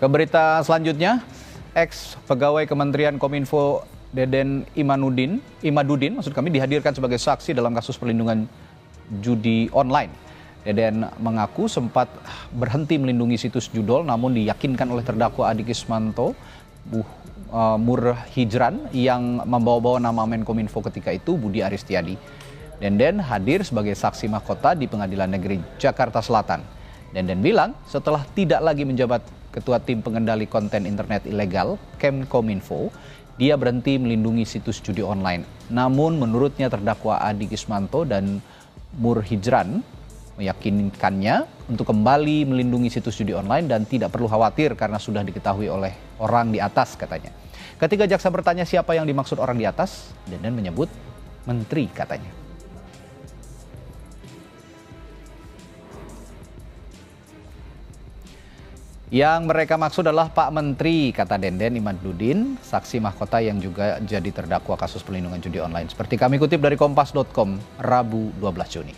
berita selanjutnya, ex pegawai Kementerian Kominfo Deden Imadudin dihadirkan sebagai saksi dalam kasus perlindungan judi online. Deden mengaku sempat berhenti melindungi situs judol, namun diyakinkan oleh terdakwa Adi Kismanto Murhijran yang membawa-bawa nama Menkominfo ketika itu, Budi Aris Setiadi. Deden hadir sebagai saksi mahkota di Pengadilan Negeri Jakarta Selatan. Deden bilang setelah tidak lagi menjabat Ketua Tim Pengendali Konten Internet Ilegal Kemkominfo, dia berhenti melindungi situs judi online. Namun menurutnya terdakwa Adi Kismanto dan Murhijran meyakinkannya untuk kembali melindungi situs judi online dan tidak perlu khawatir karena sudah diketahui oleh orang di atas, katanya. Ketika jaksa bertanya siapa yang dimaksud orang di atas, Deden menyebut menteri, katanya. Yang mereka maksud adalah Pak Menteri, kata Deden Imadudin, saksi mahkota yang juga jadi terdakwa kasus perlindungan judi online. Seperti kami kutip dari Kompas.com, Rabu 12 Juni.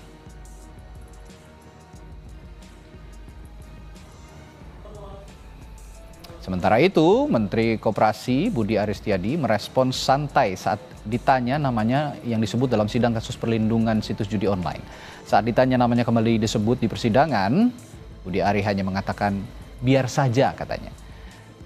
Sementara itu, Menteri Koperasi Budi Aris Setiadi merespons santai saat ditanya namanya yang disebut dalam sidang kasus perlindungan situs judi online. Saat ditanya namanya kembali disebut di persidangan, Budi Ari hanya mengatakan biar saja, katanya.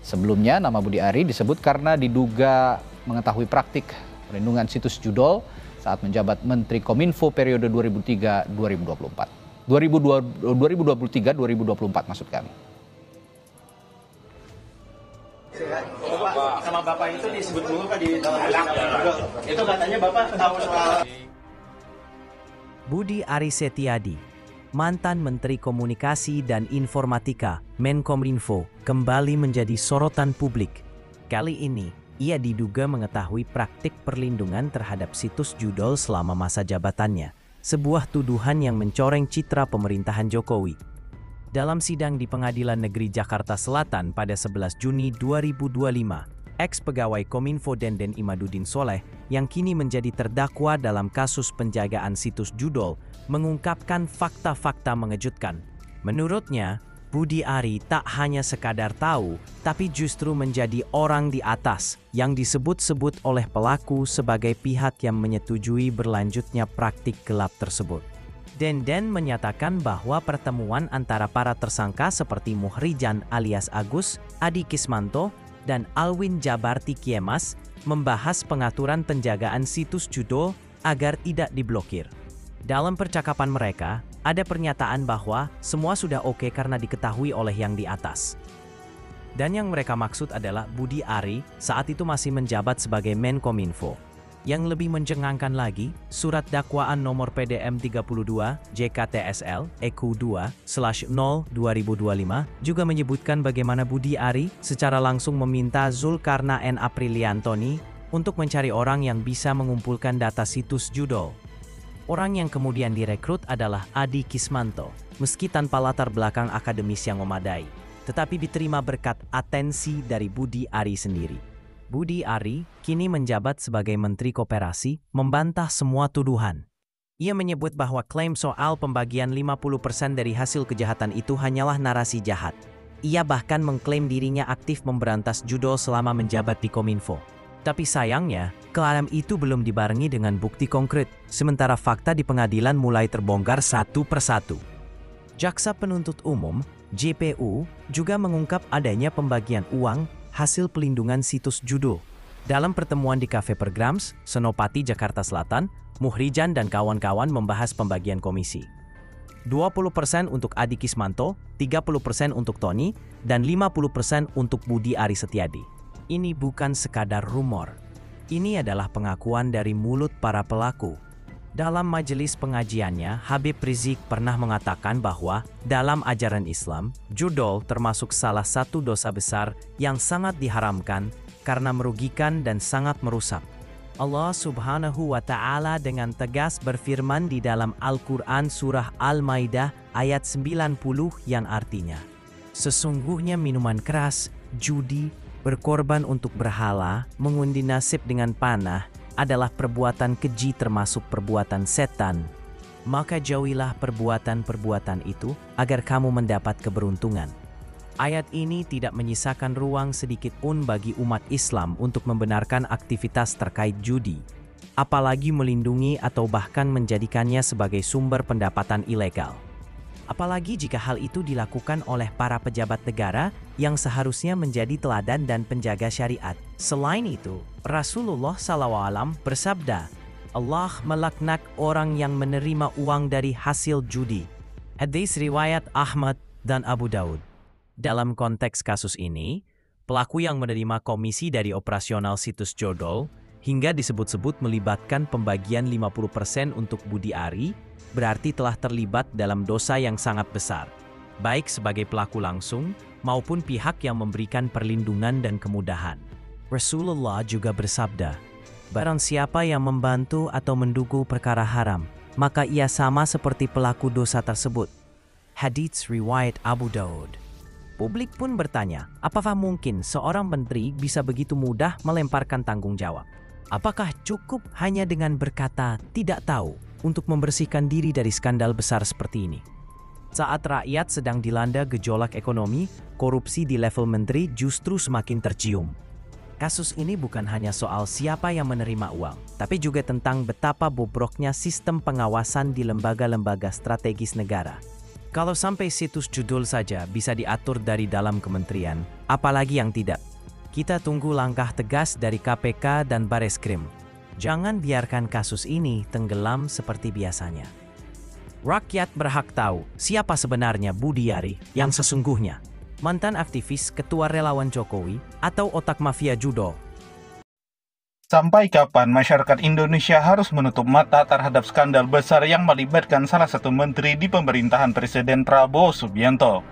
Sebelumnya nama Budi Ari disebut karena diduga mengetahui praktik perlindungan situs judol saat menjabat Menteri Kominfo periode 2003-2024. 2023-2024 maksud kami. Sama Bapak itu disebut dulu Pak di dalam judol. Itu katanya Bapak tahu soal Budi Aris Setiadi, mantan Menteri Komunikasi dan Informatika Menkominfo, kembali menjadi sorotan publik. Kali ini, ia diduga mengetahui praktik perlindungan terhadap situs judol selama masa jabatannya, sebuah tuduhan yang mencoreng citra pemerintahan Jokowi. Dalam sidang di Pengadilan Negeri Jakarta Selatan pada 11 Juni 2025, ex pegawai Kominfo Deden Imadudin Soleh yang kini menjadi terdakwa dalam kasus penjagaan situs judol mengungkapkan fakta-fakta mengejutkan. Menurutnya, Budi Ari tak hanya sekadar tahu, tapi justru menjadi orang di atas yang disebut-sebut oleh pelaku sebagai pihak yang menyetujui berlanjutnya praktik gelap tersebut. Deden menyatakan bahwa pertemuan antara para tersangka seperti Murhijran alias Agus, Adi Kismanto, dan Alwin Jabarti Kiemas membahas pengaturan penjagaan situs judol agar tidak diblokir. Dalam percakapan mereka, ada pernyataan bahwa semua sudah oke karena diketahui oleh yang di atas. Dan yang mereka maksud adalah Budi Ari saat itu masih menjabat sebagai Menkominfo. Yang lebih mencengangkan lagi, surat dakwaan nomor PDM 32 JKTSL EQ2/0/2025 juga menyebutkan bagaimana Budi Ari secara langsung meminta Zulkarnaen Apriliantoni untuk mencari orang yang bisa mengumpulkan data situs judol. Orang yang kemudian direkrut adalah Adi Kismanto, meski tanpa latar belakang akademis yang memadai, tetapi diterima berkat atensi dari Budi Ari sendiri. Budi Ari kini menjabat sebagai Menteri Koperasi, membantah semua tuduhan. Ia menyebut bahwa klaim soal pembagian 50% dari hasil kejahatan itu hanyalah narasi jahat. Ia bahkan mengklaim dirinya aktif memberantas judol selama menjabat di Kominfo. Tapi sayangnya, klaim itu belum dibarengi dengan bukti konkret, sementara fakta di pengadilan mulai terbongkar satu persatu. Jaksa Penuntut Umum, JPU, juga mengungkap adanya pembagian uang hasil pelindungan situs judul. Dalam pertemuan di Cafe Pergrams, Senopati, Jakarta Selatan, Murhijran dan kawan-kawan membahas pembagian komisi. 20% untuk Adi Kismanto, 30% untuk Tony, dan 50% untuk Budi Aris Setiadi. Ini bukan sekadar rumor. Ini adalah pengakuan dari mulut para pelaku. Dalam majelis pengajiannya, Habib Rizik pernah mengatakan bahwa dalam ajaran Islam, judol termasuk salah satu dosa besar yang sangat diharamkan karena merugikan dan sangat merusak. Allah Subhanahu wa Ta'ala dengan tegas berfirman di dalam Al-Quran Surah Al-Maidah ayat 90 yang artinya, sesungguhnya minuman keras, judi, berkorban untuk berhala, mengundi nasib dengan panah, adalah perbuatan keji termasuk perbuatan setan. Maka jauhilah perbuatan-perbuatan itu agar kamu mendapat keberuntungan. Ayat ini tidak menyisakan ruang sedikit pun bagi umat Islam untuk membenarkan aktivitas terkait judi, apalagi melindungi atau bahkan menjadikannya sebagai sumber pendapatan ilegal. Apalagi jika hal itu dilakukan oleh para pejabat negara yang seharusnya menjadi teladan dan penjaga syariat. Selain itu, Rasulullah SAW bersabda, Allah melaknat orang yang menerima uang dari hasil judi. Hadis riwayat Ahmad dan Abu Daud. Dalam konteks kasus ini, pelaku yang menerima komisi dari operasional situs jodol hingga disebut-sebut melibatkan pembagian 50% untuk Budi Ari, berarti telah terlibat dalam dosa yang sangat besar, baik sebagai pelaku langsung maupun pihak yang memberikan perlindungan dan kemudahan. Rasulullah juga bersabda, barang siapa yang membantu atau mendukung perkara haram, maka ia sama seperti pelaku dosa tersebut. Hadits riwayat Abu Daud. Publik pun bertanya, apakah mungkin seorang menteri bisa begitu mudah melemparkan tanggung jawab? Apakah cukup hanya dengan berkata tidak tahu untuk membersihkan diri dari skandal besar seperti ini? Saat rakyat sedang dilanda gejolak ekonomi, korupsi di level menteri justru semakin tercium. Kasus ini bukan hanya soal siapa yang menerima uang, tapi juga tentang betapa bobroknya sistem pengawasan di lembaga-lembaga strategis negara. Kalau sampai situs judul saja bisa diatur dari dalam kementerian, apalagi yang tidak. Kita tunggu langkah tegas dari KPK dan Bareskrim. Jangan biarkan kasus ini tenggelam seperti biasanya. Rakyat berhak tahu siapa sebenarnya Budi Ari yang sesungguhnya. Mantan aktivis, ketua relawan Jokowi, atau otak mafia judo. Sampai kapan masyarakat Indonesia harus menutup mata terhadap skandal besar yang melibatkan salah satu menteri di pemerintahan Presiden Prabowo Subianto?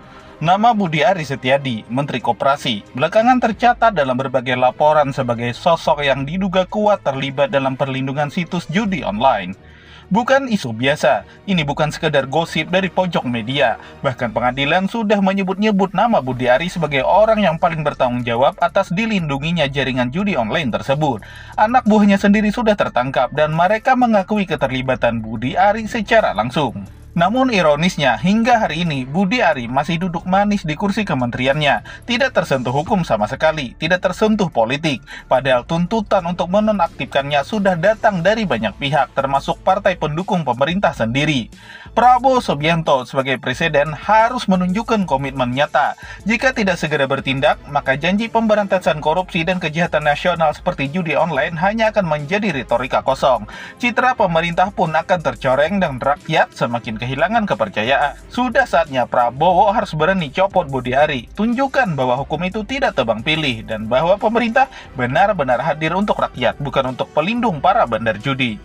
Nama Budi Ari Setiadi, Menteri Koperasi, belakangan tercatat dalam berbagai laporan sebagai sosok yang diduga kuat terlibat dalam perlindungan situs judi online. Bukan isu biasa, ini bukan sekedar gosip dari pojok media. Bahkan pengadilan sudah menyebut-nyebut nama Budi Ari sebagai orang yang paling bertanggung jawab atas dilindunginya jaringan judi online tersebut. Anak buahnya sendiri sudah tertangkap dan mereka mengakui keterlibatan Budi Ari secara langsung. Namun ironisnya, hingga hari ini Budi Ari masih duduk manis di kursi kementeriannya, tidak tersentuh hukum sama sekali, tidak tersentuh politik. Padahal tuntutan untuk menonaktifkannya sudah datang dari banyak pihak, termasuk partai pendukung pemerintah sendiri. Prabowo Subianto sebagai presiden harus menunjukkan komitmen nyata. Jika tidak segera bertindak, maka janji pemberantasan korupsi dan kejahatan nasional seperti judi online hanya akan menjadi retorika kosong. Citra pemerintah pun akan tercoreng dan rakyat semakin kehilangan kepercayaan. Sudah saatnya Prabowo harus berani copot Budi Ari, tunjukkan bahwa hukum itu tidak tebang pilih dan bahwa pemerintah benar-benar hadir untuk rakyat, bukan untuk pelindung para bandar judi.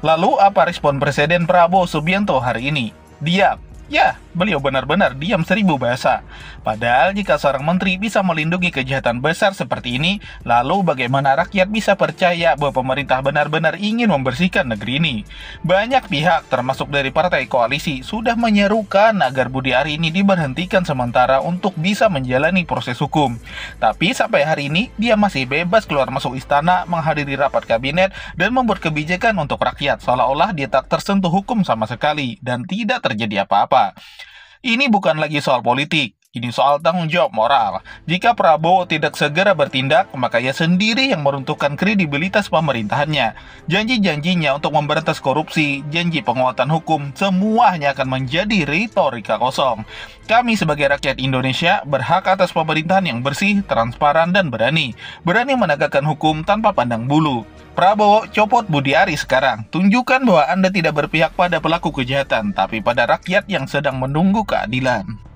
Lalu apa respon Presiden Prabowo Subianto hari ini? Diam. Ya, beliau benar-benar diam 1000 bahasa. Padahal jika seorang menteri bisa melindungi kejahatan besar seperti ini, lalu bagaimana rakyat bisa percaya bahwa pemerintah benar-benar ingin membersihkan negeri ini? Banyak pihak, termasuk dari partai koalisi, sudah menyerukan agar Budi Ari ini diberhentikan sementara untuk bisa menjalani proses hukum. Tapi sampai hari ini, dia masih bebas keluar masuk istana, menghadiri rapat kabinet, dan membuat kebijakan untuk rakyat, seolah-olah dia tak tersentuh hukum sama sekali, dan tidak terjadi apa-apa. Ini bukan lagi soal politik, ini soal tanggung jawab moral. Jika Prabowo tidak segera bertindak, maka ia sendiri yang meruntuhkan kredibilitas pemerintahannya. Janji-janjinya untuk memberantas korupsi, janji penguatan hukum, semuanya akan menjadi retorika kosong. Kami sebagai rakyat Indonesia berhak atas pemerintahan yang bersih, transparan, dan berani. Berani menegakkan hukum tanpa pandang bulu. Prabowo, copot Budi Ari sekarang. Tunjukkan bahwa Anda tidak berpihak pada pelaku kejahatan, tapi pada rakyat yang sedang menunggu keadilan.